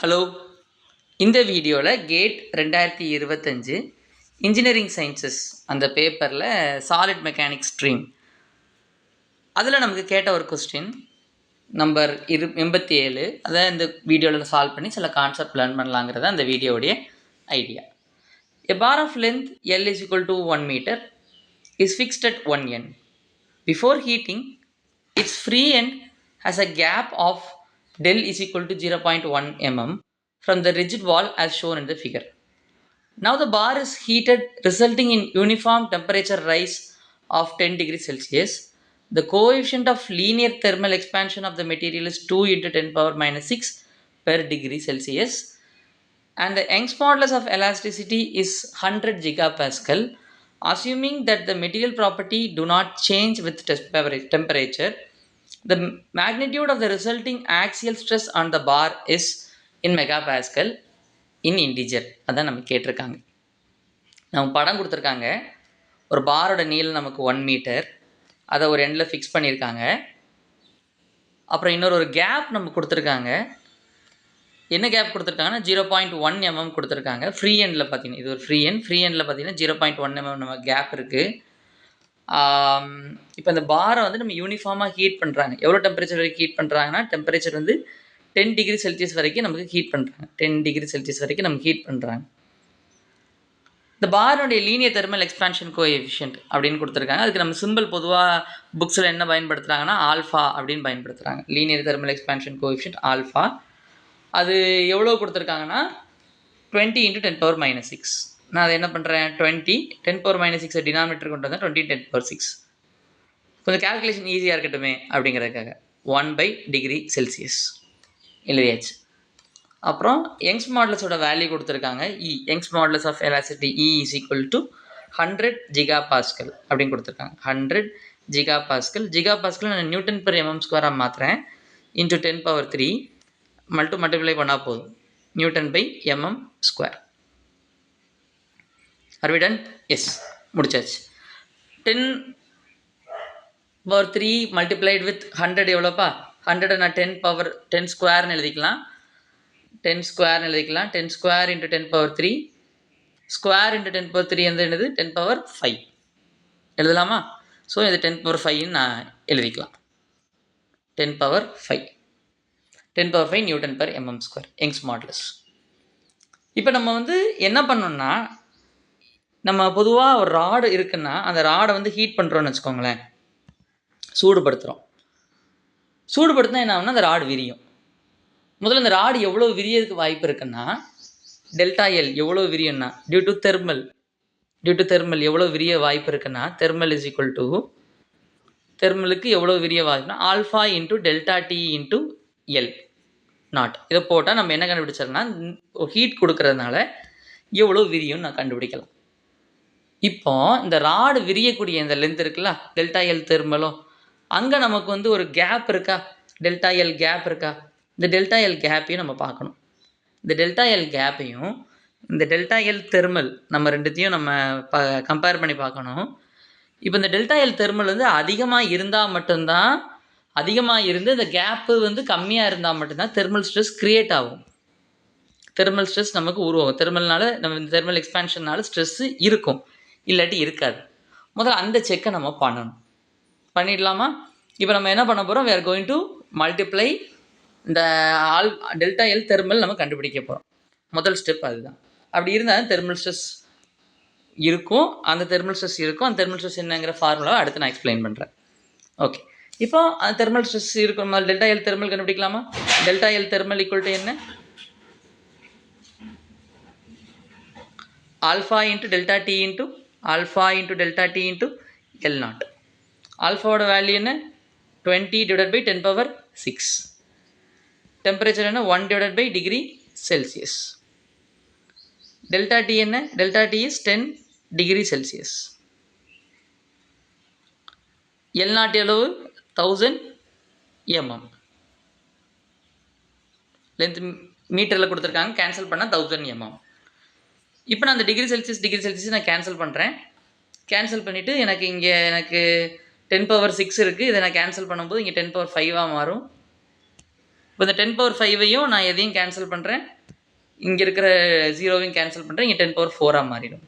Hello, இந்த வீடியோவில் gate 2025 engineering sciences அந்த பேப்பரில் சாலிட் மெக்கானிக்ஸ் ஸ்ட்ரீம் அதில் நமக்கு கேட்ட ஒரு கொஸ்டின் நம்பர் 87. அதை இந்த வீடியோவில் சால்வ் பண்ணி சில கான்செப்ட் லேர்ன் பண்ணலாங்கிறது அந்த வீடியோவுடைய idea. A bar of length L is equal to 1 meter is fixed at 1 end. Before heating, its free end has a gap of del is equal to 0.1 mm from the rigid wall as shown in the figure. Now the bar is heated, resulting in uniform temperature rise of 10 degrees Celsius. The coefficient of linear thermal expansion of the material is 2 into 10 power minus 6 per degree Celsius. And the Young's modulus of elasticity is 100 gigapascal. Assuming that the material property do not change with temperature, the magnitude of the resulting axial stress on the bar is in megapascal in integer. அதான் நம்ம கேட்டிருக்காங்க. நம்ம படம் கொடுத்துருக்காங்க. ஒரு பாரோட நீளம் நமக்கு 1 metre, அதை ஒரு எண்டில் ஃபிக்ஸ் பண்ணியிருக்காங்க. அப்புறம் இன்னொரு கேப் நம்ம கொடுத்துருக்காங்க. என்ன கேப் கொடுத்துருக்காங்கன்னா 0.1 mm கொடுத்துருக்காங்க. ஃப்ரீ எண்டில் பார்த்தீங்கன்னா இது ஒரு ஃப்ரீ எண்டில் பார்த்தீங்கன்னா 0.1 mm நம்ம கேப் இருக்குது. இப்போ இந்த பாரை வந்து நம்ம யூனிஃபார்மாக ஹீட் பண்ணுறாங்க. எவ்வளோ டெம்பரேச்சர் வரைக்கும் ஹீட் பண்ணுறாங்கன்னா, டெம்பரேச்சர் வந்து 10 டிகிரி செல்சியஸ் வரைக்கும் நமக்கு ஹீட் பண்ணுறாங்க. 10 டிகிரி செல்சியஸ் வரைக்கும் நமக்கு ஹீட் பண்ணுறாங்க. இந்த பாரோடைய லீனியர் தெர்மல் எக்ஸ்பான்ஷன் கோஎஃபிஷியன்ட் அப்படின்னு கொடுத்துருக்காங்க. அதுக்கு நம்ம சிம்பிள் பொதுவாக புக்ஸில் என்ன பயன்படுத்துகிறாங்கன்னா ஆல்ஃபா அப்படின்னு பயன்படுத்துகிறாங்க. Linear thermal expansion coefficient alpha. அது எவ்வளோ கொடுத்துருக்காங்கன்னா 20 into 10 power minus 6. நான் அதை என்ன பண்ணுறேன், 20 10 power minus 6 டினாமினேட்டர் கொண்டு வந்தேன் 20 10 power 6. கொஞ்சம் கேல்குலேஷன் ஈஸியாக இருக்கட்டுமே அப்படிங்கிறதுக்காக 1 degree Celsius எழுதியாச்சு. அப்புறம் யங்ஸ் மாடுலஸோட வேல்யூ கொடுத்துருக்காங்க. Young's modulus of elasticity E is equal to 100 gigapascal அப்படின்னு கொடுத்துருக்காங்க. 100 gigapascal. ஜிகாபாஸ்கல் நான் நியூட்டன் பெர் mm ஸ்கொயராக மாற்றுறேன். இன்ட்டு 10 power 3 மல்டிப்ளை பண்ணால் போதும். Newton by mm square. Are we done? Yes, முடிச்சாச்சு. 10 power 3 மல்டிப்ளைட் வித் 100 எவ்வளோப்பா? 100 நான் 10 ஸ்கொயர்னு எழுதிக்கலாம். 10 ஸ்கொயர்னு எழுதிக்கலாம். 10 square into 10 power 3 square into 10 power 3 வந்து என்னது 10 power 5 எழுதலாமா? ஸோ இது 10 power 5ன்னு நான் எழுதிக்கலாம். 10 power 5 10 power 5 Newton per mm square Young's modulus. இப்போ நம்ம வந்து என்ன பண்ணோம்னா, நம்ம பொதுவாக ஒரு ராடு இருக்குன்னா அந்த ராடை வந்து ஹீட் பண்ணுறோன்னு வச்சுக்கோங்களேன், சூடுபடுத்துகிறோம். சூடுபடுத்தினா என்ன ஆகும்னா அந்த ராடு விரியும். முதல்ல இந்த ராடு எவ்வளோ விரியதுக்கு வாய்ப்பு இருக்குன்னா, டெல்டா எல் எவ்வளோ விரியும்னா டியூ டு தெர்மல் எவ்வளோ விரிய வாய்ப்பு இருக்குன்னா, தெர்மல் இஸ் ஈக்குவல் டு தெர்மலுக்கு எவ்வளோ விரிய வாய்ப்புனா alpha into delta T into L naught. இதை போட்டால் நம்ம என்ன கண்டுபிடிச்சோம்னா, ஹீட் கொடுக்கறதுனால எவ்வளோ விரியும் நான் கண்டுபிடிக்கலாம். இப்போ இந்த ராடு விரியக்கூடிய இந்த லென்த் இருக்குல்ல, டெல்டா எல் தெர்மலும், அங்கே நமக்கு வந்து ஒரு கேப் இருக்கா, டெல்டா எல் கேப் இருக்கா? இந்த டெல்டா எல் கேப்பையும் நம்ம பார்க்கணும். இந்த டெல்டா எல் கேப்பையும் இந்த டெல்டா எல் தெர்மல் நம்ம ரெண்டுத்தையும் நம்ம கம்பேர் பண்ணி பார்க்கணும். இப்போ இந்த டெல்டா எல் தெர்மல் வந்து அதிகமாக இருந்தால் மட்டும்தான், அதிகமாக இருந்து இந்த கேப்பு வந்து கம்மியாக இருந்தால் மட்டும்தான் தெர்மல் ஸ்ட்ரெஸ் க்ரியேட் ஆகும். தெர்மல் ஸ்ட்ரெஸ் நமக்கு உருவாகும். தெர்மல்னால நம்ம இந்த தெர்மல் எக்ஸ்பான்ஷன்னால ஸ்ட்ரெஸ்ஸு இருக்கும், இல்லாட்டி இருக்காது. முதல்ல அந்த செக்கை நம்ம பண்ணணும். பண்ணிடலாமா? இப்போ நம்ம என்ன பண்ண போகிறோம், we are going to multiply இந்த டெல்டா எல் தெர்மல் நம்ம கண்டுபிடிக்க போகிறோம். முதல் ஸ்டெப் அதுதான். அப்படி இருந்தால் தெர்மல் ஸ்ட்ரெஸ் இருக்கும், அந்த தெர்மல் ஸ்ட்ரெஸ் இருக்கும். அந்த தெர்மல் ஸ்ட்ரெஸ் என்னங்கிற ஃபார்முலாவை அடுத்து நான் எக்ஸ்பிளைன் பண்ணுறேன். ஓகே, இப்போ அந்த தெர்மல் ஸ்ட்ரெஸ் இருக்கும், டெல்டா எல் தெர்மல் கண்டுபிடிக்கலாமா? Delta L thermal equal to என்ன? Alpha into delta T into alpha into delta T into L naught. ஆல்ஃபாவோட வேல்யூ என்ன? 20 டிவைடட் பை 10 power 6. டெம்பரேச்சர் என்ன? 1 divided by degree Celsius. Delta T என்ன? Delta T is 10 degree Celsius. L naught எவ்வளவு? 1000 mm. Length மீட்டரில் கொடுத்துருக்காங்க, cancel பண்ணால் 1000 mm. இப்போ நான் அந்த டிகிரி செல்சியஸ் நான் கேன்சல் பண்ணுறேன். கேன்சல் பண்ணிவிட்டு எனக்கு 10 power 6 இருக்குது. இதை நான் கேன்சல் பண்ணும்போது இங்கே 10 power 5ஆக மாறும். இப்போ இப்போ இந்த 10^5ஐயும் நான் எதையும் கேன்சல் பண்ணுறேன், இங்கே இருக்கிற 0வையும் கேன்சல் பண்ணுறேன், இங்கே 10^4 மாறிடும்.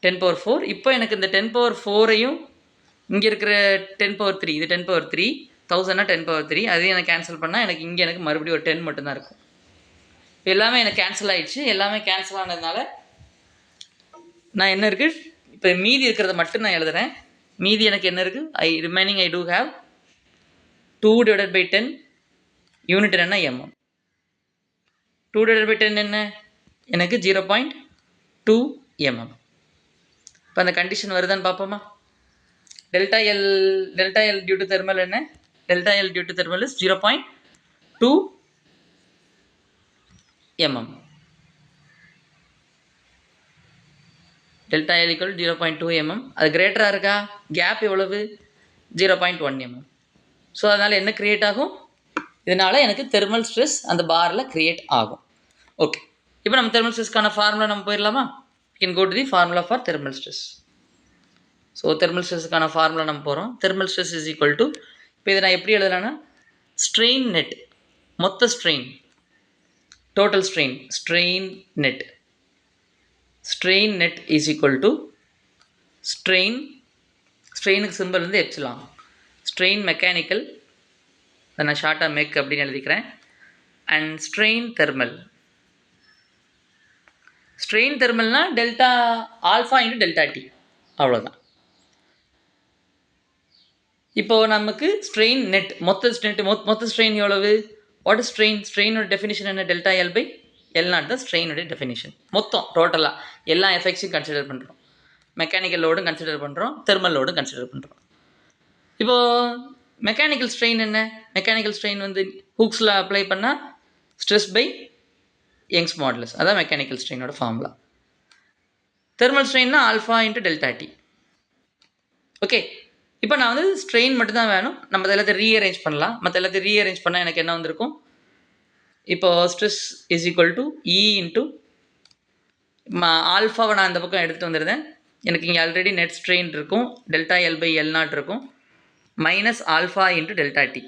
10^4. இப்போ எனக்கு இந்த 10^4ஐயும் இங்கே இருக்கிற 10^3, இது 10^3, 1000னா 10^3, அதையும் எனக்கு கேன்சல் பண்ணால் எனக்கு இங்கே எனக்கு மறுபடியும் ஒரு 10 மட்டும்தான் இருக்கும். இப்போ எல்லாமே எனக்கு கேன்சல் ஆகிடுச்சு. எல்லாமே கேன்சல் ஆனதுனால நான் என்ன இருக்குது, இப்போ மீதி இருக்கிறத மட்டும் நான் எழுதுகிறேன். மீதி எனக்கு என்ன இருக்குது, remaining I do have 2/10 unit என்ன mm. 2/10 என்ன எனக்கு 0.2 mm. இப்போ அந்த கண்டிஷன் வருதான்னு பார்ப்போமா. Delta L due to thermal என்ன, delta L due to thermal is 0.2 mm. Delta L equal 0.2 mm. அது கிரேட்டராக இருக்கா, கேப் எவ்வளவு 0.1 mm. ஸோ அதனால் என்ன க்ரியேட் ஆகும், இதனால் எனக்கு தெர்மல் ஸ்ட்ரெஸ் அந்த பாரில் க்ரியேட் ஆகும். ஓகே, இப்போ நம்ம தெர்மல் ஸ்ட்ரெஸ்க்கான ஃபார்முலா நம்ம போயிடலாமா. You can go to the formula for thermal stress. So thermal ஸ்ட்ரெஸ்ஸுக்கான ஃபார்முலா நம்ம போகிறோம். Thermal stress is equal to, இப்போ இதை நான் எப்படி எழுதலான்னா, ஸ்ட்ரெயின் நெட், மொத்த strain, total strain, strain net is equal to ஸ்ட்ரெயினுக்கு சிம்பிள் வந்து எப்சிலான், ஸ்ட்ரெயின் மெக்கானிக்கல், அதை நான் ஷார்ட்டாக மெக் அப்படின்னு எழுதிக்கிறேன், அண்ட் ஸ்ட்ரெயின் தெர்மல்னால் delta alpha into delta T, அவ்வளோதான். இப்போது நமக்கு ஸ்ட்ரெயின் நெட், மொத்த ஸ்ட்ரெயின் எவ்வளவு, வாட் இஸ் ஸ்ட்ரெயினோட டெஃபினிஷன் என்ன, delta L by L naught தான் ஸ்ட்ரெயினோட டெஃபினிஷன். மொத்தம் டோட்டலாக எல்லா எஃபெக்ட்ஸையும் கன்சிடர் பண்ணுறோம், மெக்கானிக்கல் லோடும் கன்சிடர் பண்ணுறோம், தெர்மல் லோடும் கன்சிடர் பண்ணுறோம். இப்போது மெக்கானிக்கல் ஸ்ட்ரெயின் என்ன, மெக்கானிக்கல் ஸ்ட்ரெயின் வந்து ஹூக்ஸில் அப்ளை பண்ணால் ஸ்ட்ரெஸ் பை யங்ஸ் மாடுலஸ், அதான் மெக்கானிக்கல் ஸ்ட்ரெயினோட ஃபார்முலா. தெர்மல் ஸ்ட்ரெயின்னா alpha into delta T. Okay, இப்போ நான் வந்து ஸ்ட்ரெயின் மட்டும்தான் வேணும், நம்ம எல்லாத்தையும் ரீஅரேஞ்ச் பண்ணலாம். மற்ற எல்லாத்தையும் ரீஅரேஞ்ச் பண்ணால் எனக்கு என்ன வந்திருக்கும், இப்போ stress is equal to E into ஆல்ஃபாவை நான் இந்த பக்கம் எடுத்துகிட்டு வந்துடுறேன். எனக்கு இங்கே ஆல்ரெடி நெட் ஸ்ட்ரெயின் இருக்கும், delta L by L naught இருக்கும், மைனஸ் ஆல்ஃபா இன்ட்டு டெல்டா டி.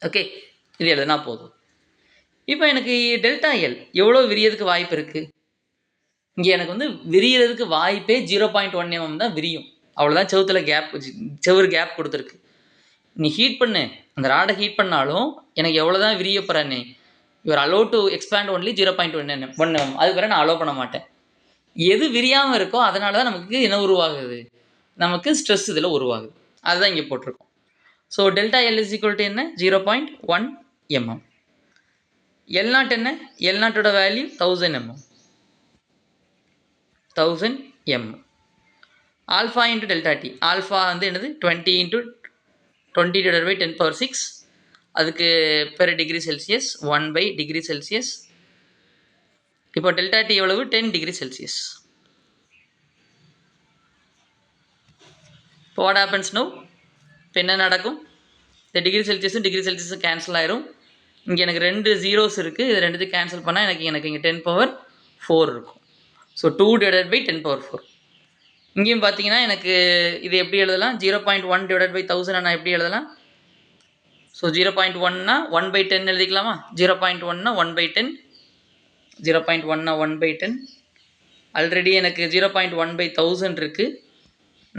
ஓகே, இது எழுதுனா போதும். இப்போ எனக்கு டெல்டா எல் எவ்வளோ விரியறதுக்கு வாய்ப்பு இருக்குது, இங்கே எனக்கு வந்து விரியறதுக்கு வாய்ப்பே 0.1 mm தான் விரியும், அவ்வளோதான். செவுறு கேப் கொடுத்துருக்கு. நீ ஹீட் பண்ணு, அந்த ராடை ஹீட் பண்ணாலும் எனக்கு எவ்வளோ தான் விரிய போகிறேன்னு, you're allow to expand only 0.1 mm, அதுக்கு பிறகு நான் அலோவ் பண்ண மாட்டேன். எது விரியாமல் இருக்கோ அதனால தான் நமக்கு என்ன உருவாகுது, நமக்கு ஸ்ட்ரெஸ் இதில் உருவாகுது, அதுதான் இங்கே போட்டிருக்கோம். So delta L is equal to என்ன, 0.1 mm. எல் நாட் என்ன, எல் நாட்டோட value 1000 mm. Alpha into delta D, alpha வந்து என்னது 20 × 10^6, அதுக்கு பெர் டிகிரி செல்சியஸ் 1/டிகிரி செல்சியஸ். இப்போ டெல்டா டி எவ்வளவு, 10 டிகிரி செல்சியஸ். இப்போ வாட் ஹேப்பன்ஸ் நோ, இப்போ என்ன நடக்கும், இந்த டிகிரி செல்சியஸும் கேன்சல் ஆயிரும். இங்கே எனக்கு 2 zeros இருக்குது, இது ரெண்டுத்தையும் கேன்சல் பண்ணால் எனக்கு இங்கே 10^4 இருக்கும். ஸோ 2/10^4. இங்கேயும் பார்த்தீங்கன்னா எனக்கு இது எப்படி எழுதலாம், 0.1/1000 நான் எப்படி எழுதலாம். ஸோ 0.1னா 1/10 எழுதிக்கலாமா, 0.1னா 1/10, 0.1னா 1/10. ஆல்ரெடி எனக்கு 0.1/1000 இருக்குது,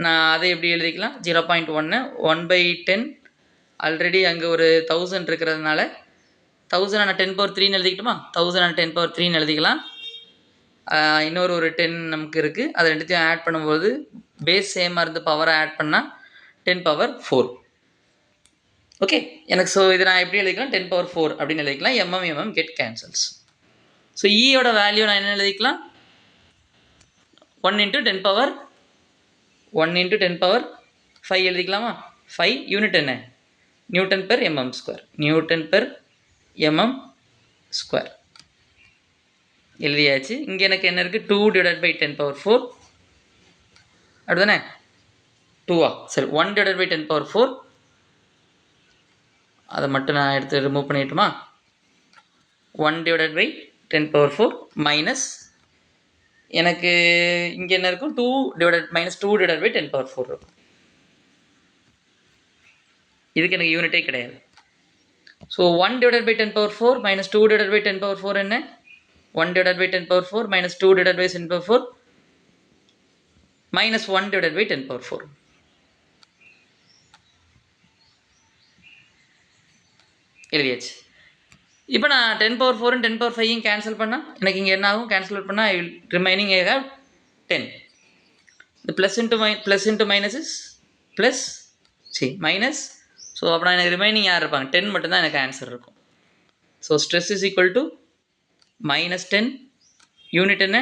நான் அதை எப்படி எழுதிக்கலாம், 0.1 1/10, ஆல்ரெடி அங்கே ஒரு 1000 இருக்கிறதுனால 1000 நான் 10^3 எழுதிக்கிட்டுமா, 1000 நான் 10^3 எழுதிக்கலாம். இன்னொரு ஒரு 10 நமக்கு இருக்குது, அது ரெண்டுத்தையும் ஆட் பண்ணும்போது பேஸ் சேமாக இருந்து பவரை ஆட் பண்ணால் 10^4. ஓகே, எனக்கு ஸோ இது நான் எப்படி எழுதிக்கலாம், 10^4 அப்படின்னு எழுதிக்கலாம். mm get cancels. ஸோ ஈயோட வேல்யூ நான் என்ன எழுதிக்கலாம், 1 × 10^5 எழுதிக்கலாமா. 5 யூனிட் என்ன, Nm/mm², எழுதியாச்சு. இங்கே எனக்கு என்ன இருக்குது, 2/10^4 அப்படிதானே, 2 சரி 1/10^4, அதை மட்டும் நான் எடுத்து ரிமூவ் பண்ணிட்டுமா. 1/10^4 மைனஸ் எனக்கு இங்கே என்ன இருக்கும், -2/10^4 இருக்கும். இதுக்கு எனக்கு யூனிட்டே கிடையாது. So 1 divided by 10 power 4 minus 2 divided by 10 power 4 என்ன 1 divided by 10 power 4 minus 2 divided by 10 power 4 minus 1 divided by 10 power 4. எழுதியாச்சு. இப்போ நான் 10 power 4 10 power 5 கேன்சல் பண்ணால் எனக்கு இங்கே என்ன ஆகும்? கேன்சல் பண்ணால் I will remaining I have 10. இந்த plus into minus is plus minus. So அப்போ எனக்கு ரிமைனிங் யார் இருப்பாங்க? 10 மட்டும்தான் எனக்கு ஆன்சர் இருக்கும். So stress is equal to minus 10 unit என்ன?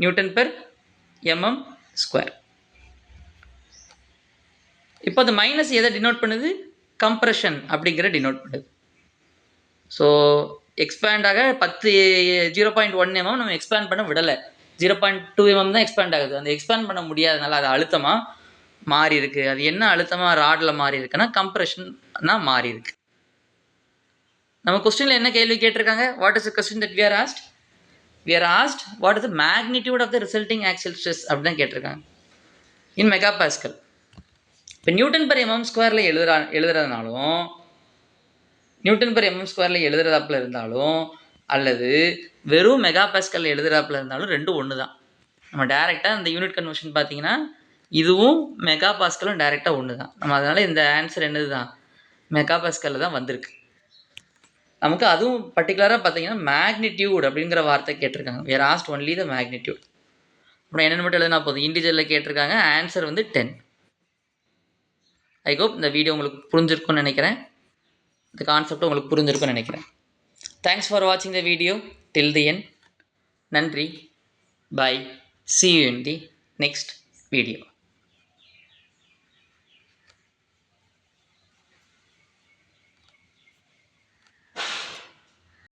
Newton per mm square. இப்போ அந்த மைனஸ் எதை டினோட் பண்ணுது? கம்ப்ரெஷன் அப்படிங்கிற டினோட் பண்ணுது. ஸோ எக்ஸ்பேண்ட் ஆக 0.1 mm நம்ம எக்ஸ்பேண்ட் பண்ண விடலை. 0.2 mm தான் எக்ஸ்பேண்ட் ஆகுது. அந்த எக்ஸ்பேண்ட் பண்ண முடியாதனால அது அழுத்தமாக மாறி இருக்கு. அது என்ன அழுத்தமாக ராடில் மாறி இருக்குன்னா கம்ப்ரெஷன்னா மாறி இருக்கு. நம்ம கொஸ்டினில் என்ன கேள்வி கேட்டிருக்காங்க? What is the question that we are asked? We are asked what is the magnitude of the resulting axial stress அப்படி தான் கேட்டிருக்காங்க இன் மெகா பாஸ்கல். இப்போ நியூட்டன் பெர் mm ஸ்கொயரில் எழுதுறதுனாலும் நியூட்டன் பெர் mm ஸ்கொயரில் எழுதுறதாப்பில் இருந்தாலும் அல்லது வெறும் மெகா பாஸ்கலில் எழுதுறாப்பில் இருந்தாலும் ரெண்டும் ஒன்று தான். நம்ம டேரெக்டாக இந்த யூனிட் கன்வர்ஷன் பார்த்தீங்கன்னா இதுவும் மெகா பாஸ்கலும் டேரெக்டாக ஒன்று தான். நம்ம அதனால் இந்த ஆன்சர் என்னது தான்? மெகா பாஸ்கலில் தான் வந்திருக்கு. நமக்கு அதுவும் பர்டிகுலராக பார்த்தீங்கன்னா மேக்னிடியூட் அப்படிங்கிற வார்த்தை கேட்டிருக்காங்க. we are asked only the magnitude. அப்புறம் என்னென்னு மட்டும் எழுதுனா போதும். இன்டிஜரில் கேட்டிருக்காங்க. ஆன்சர் வந்து 10. ஐ ஹோப் இந்த வீடியோ உங்களுக்கு புரிஞ்சிருக்கும்னு நினைக்கிறேன். இந்த கான்செப்ட் உங்களுக்கு புரிஞ்சிருக்கும்னு நினைக்கிறேன். தேங்க்ஸ் ஃபார் வாட்சிங் the video till the end. நன்றி. பாய். see you in the next video.